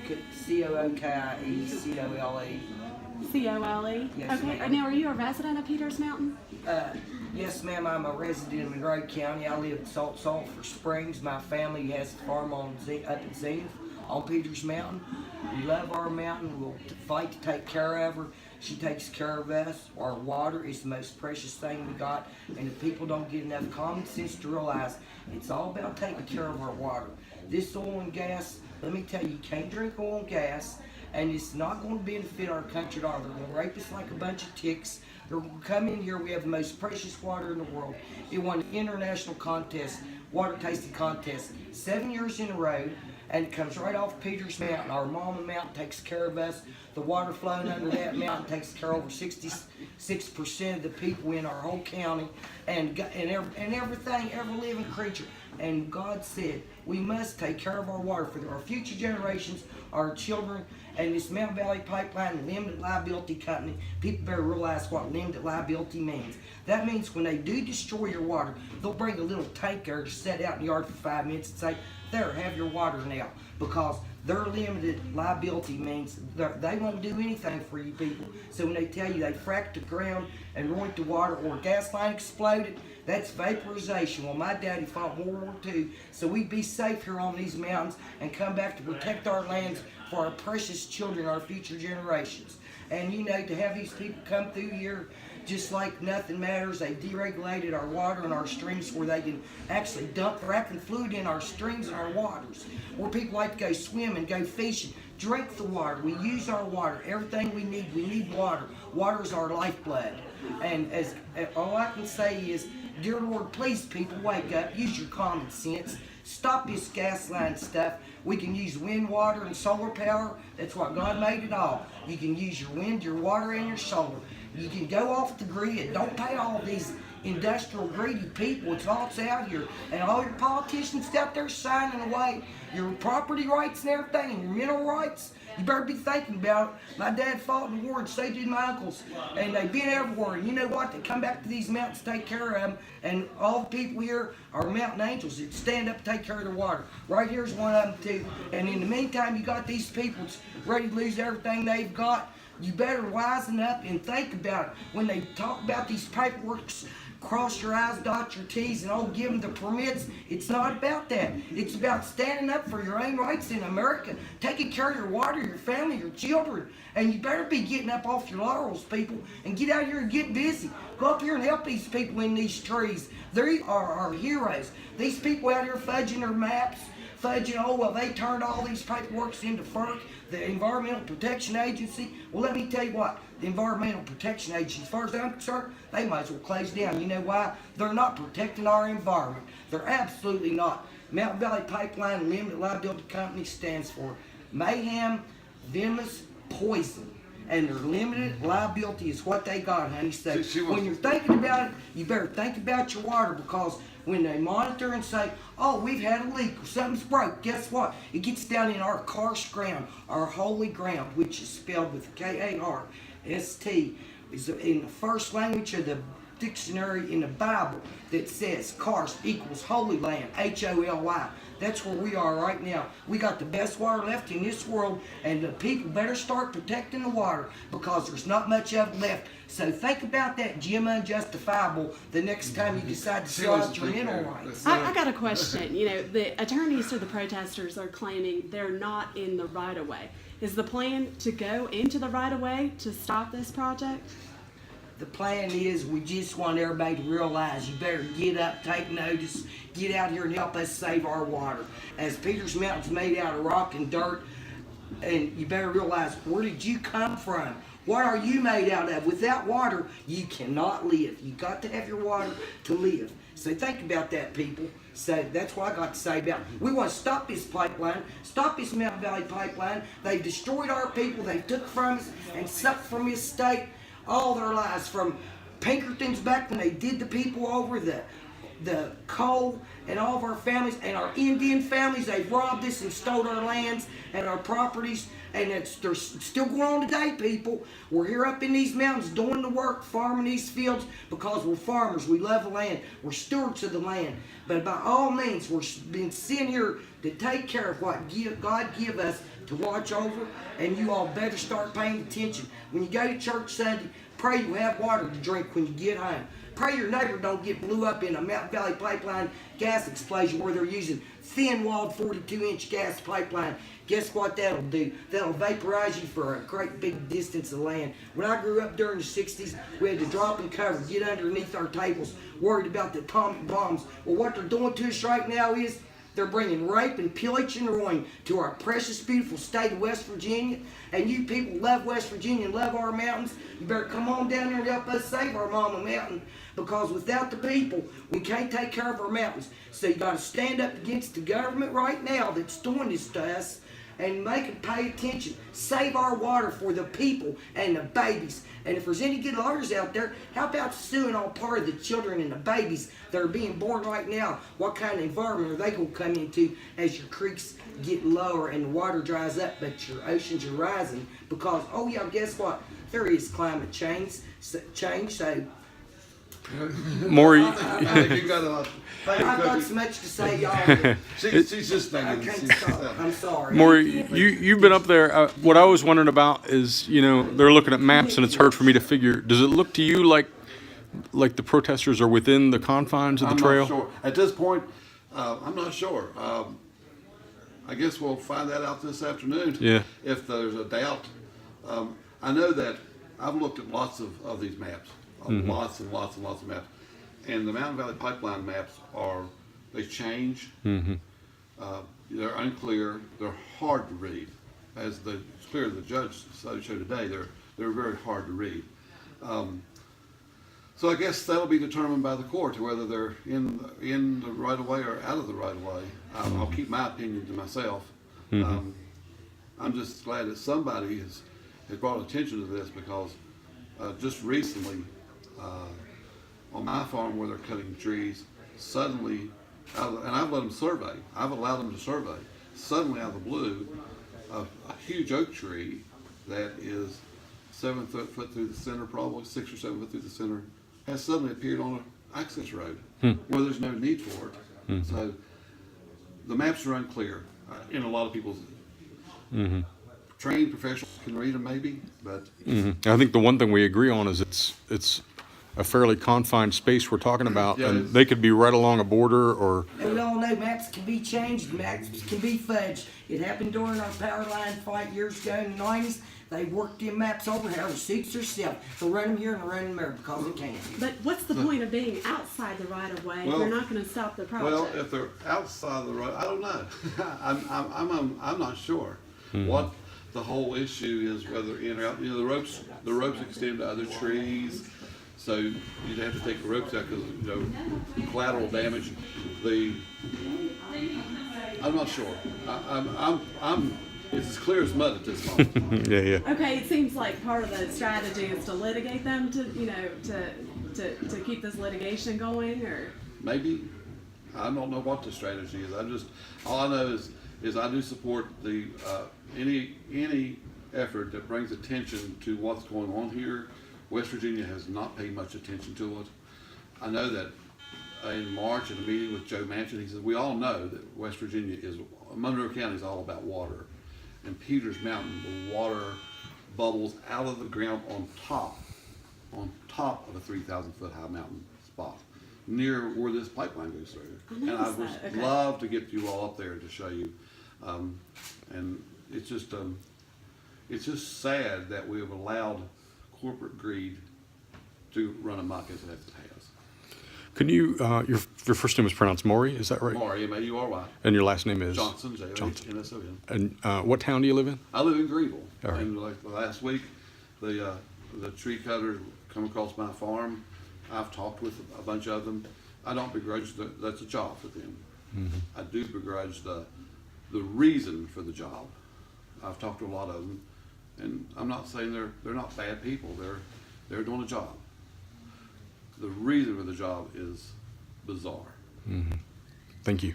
Cookie, Cole. Yes, Okay. ma'am. Now, are you a resident of Peters Mountain? Yes, ma'am. I'm a resident of Monroe County. I live in Sulphur Springs. My family has a farm up in Zenith on Peters Mountain. We love our mountain. We'll fight to take care of her. She takes care of us. Our water is the most precious thing we got, and if people don't get enough common sense to realize it's all about taking care of our water. This oil and gas, let me tell you, you can't drink oil and gas, and it's not going to benefit our country at all. They're going to rape us like a bunch of ticks. They're going to come in here. We have the most precious water in the world. It won an international contest, water tasting contest, 7 years in a row, and it comes right off Peters Mountain. Our Mama Mountain takes care of us. The water flowing under that mountain takes care of over 66% of the people in our whole county, and everything, every living creature. And God said we must take care of our water for our future generations, our children, and this Mountain Valley Pipeline Limited Liability Company. People better realize what limited liability means. That means when they do destroy your water, they'll bring a little tanker to set out in the yard for 5 minutes and say, there, have your water now. Because their limited liability means they won't do anything for you people. So when they tell you they fracked the ground and ruined the water, or a gas line exploded, that's vaporization. Well, my daddy fought World War II, so we'd be safe here on these mountains and come back to protect our lands for our precious children, our future generations. And you know, to have these people come through here just like nothing matters, they deregulated our water and our streams where they can actually dump fracking fluid in our streams and our waters. Where people like to go swim and go fishing, drink the water. We use our water. Everything we need water. Water is our lifeblood. And as all I can say is, dear Lord, please people, wake up, use your common sense. Stop this gas line stuff. We can use wind, water, and solar power. That's what God made it all. You can use your wind, your water, and your solar. You can go off the grid. Don't pay all these industrial greedy people. It's all that's out here. And all your politicians out there signing away your property rights and everything, and your mineral rights. You better be thinking about it. My dad fought in the war, and so did my uncles. And they've been everywhere. And you know what? They come back to these mountains to take care of them. And all the people here are mountain angels that stand up to take care of their water. Right here's one of them too. And in the meantime, you got these people that's ready to lose everything they've got. You better wisen up and think about it. When they talk about these paperworks, cross your I's, dot your T's, and give them the permits. It's not about that. It's about standing up for your own rights in America, taking care of your water, your family, your children. And you better be getting up off your laurels, people, and get out here and get busy. Go up here and help these people in these trees. They are our heroes. These people out here fudging their maps, they turned all these paperworks into FERC, the Environmental Protection Agency. Well, let me tell you what, the Environmental Protection Agency, as far as I'm concerned, they might as well close down. You know why? They're not protecting our environment. They're absolutely not. Mountain Valley Pipeline Limited Liability Company stands for mayhem, venomous, poison. And their limited liability is what they got, honey. So when you're thinking about it, you better think about your water, because when they monitor and say, oh, we've had a leak or something's broke, guess what? It gets down in our karst ground, our holy ground, which is spelled with K-A-R-S-T. Is in the first language of the dictionary in the Bible that says karst equals holy land, H-O-L-Y. That's where we are right now. We got the best water left in this world, and the people better start protecting the water, because there's not much of it left. So think about that, Jim Unjustifiable, the next time you decide to sell out your mineral rights. I got a question. You know, the attorneys to the protesters are claiming they're not in the right-of-way. Is the plan to go into the right-of-way to stop this project? The plan is, we just want everybody to realize you better get up, take notice, get out here and help us save our water. As Peters Mountain's made out of rock and dirt, and you better realize, where did you come from? What are you made out of? Without water, you cannot live. You got to have your water to live. So think about that, people. So that's what I got to say about it. We want to stop this pipeline, stop this Mountain Valley Pipeline. They've destroyed our people. They took from us and sucked from this state all their lives, from Pinkertons back when they did the people over, the coal, and all of our families, and our Indian families. They've robbed us and stole our lands and our properties, and they're still going on today, people. We're here up in these mountains doing the work, farming these fields, because we're farmers. We love the land. We're stewards of the land. But by all means, we're being sent here to take care of what God give us to watch over, and you all better start paying attention. When you go to church Sunday, pray you have water to drink when you get home. Pray your neighbor don't get blew up in a Mountain Valley Pipeline gas explosion where they're using thin-walled 42-inch gas pipeline. Guess what that'll do? That'll vaporize you for a great big distance of land. When I grew up during the 60s, we had to drop and cover, get underneath our tables, worried about the atomic bombs. Well, what they're doing to us right now is they're bringing rape and pillage and ruin to our precious, beautiful state of West Virginia. And you people love West Virginia and love our mountains. You better come on down there and help us save our mama mountain. Because without the people, we can't take care of our mountains. So you got to stand up against the government right now that's doing this to us and make them pay attention. Save our water for the people and the babies. And if there's any good lawyers out there, how about suing all part of the children and the babies that are being born right now? What kind of environment are they going to come into as your creeks get lower and the water dries up, but your oceans are rising? Because, oh yeah, guess what? There is climate change. So Maury, You got I've got so much to say, y'all. she's just I thinking. can't stop. I'm sorry. Maury, you've been up there. What I was wondering about is, they're looking at maps, and it's hard for me to figure. Does it look to you like the protesters are within the confines of the I'm trail? not sure. At this point, I'm not sure. I guess we'll find that out this afternoon. Yeah. If there's a doubt. I know that I've looked at lots of these maps. Lots and lots and lots of maps. And the Mountain Valley Pipeline maps they change. They're unclear. They're hard to read. It's clear the judge showed today, they're very hard to read. So I guess that'll be determined by the court whether they're in the right of way or out of the right of way. I'll keep my opinion to myself. I'm just glad that somebody has brought attention to this because just recently on my farm where they're cutting trees, suddenly, and I've let them survey. I've allowed them to survey. Suddenly, out of the blue, a huge oak tree that is 7 foot through the center, probably 6 or 7 foot through the center, has suddenly appeared on an access road where there's no need for it. So the maps are unclear in a lot of people's. Trained professionals can read them maybe, but I think the one thing we agree on is it's a fairly confined space we're talking about, Yeah, and they could be right along a border or. And we all know maps can be changed, maps can be fudged. It happened during our power line fight years ago in the 90s. They worked them maps over however suits themselves. They'll run them here and run them there because it can. But what's the point of being outside the right of way if Well- you're not going to stop the project? well, if they're outside the road, I don't know. I'm not sure what the whole issue is. Whether in or out, the ropes extend to other trees, so you'd have to take the ropes out because collateral damage. I'm not sure. It's as clear as mud at this moment. Yeah. Okay, it seems like part of the strategy is to litigate them to keep this litigation going, or Maybe. I don't know what the strategy is. All I know is I do support the any effort that brings attention to what's going on here. West Virginia has not paid much attention to it. I know that in March in a meeting with Joe Manchin, he said, we all know that West Virginia Monroe County is all about water. And Peters Mountain, the water bubbles out of the ground on top of a 3,000 foot high mountain spot near where this pipeline goes through. And I noticed would that, okay. love to get you all up there to show you. And it's just sad that we have allowed corporate greed to run amok as it has. Could you? Your first name is pronounced Maury, is that right? Maury, M-A-U-R-Y, And your last name is Johnson, J-O-H-N-S-O-N. And what town do you live in? I live in Greenville. All right. And like last week, the tree cutters come across my farm. I've talked with a bunch of them. I don't begrudge that's a job for them. I do begrudge the reason for the job. I've talked to a lot of them, and I'm not saying they're not bad people. They're doing a job. The reason for the job is bizarre. Thank you.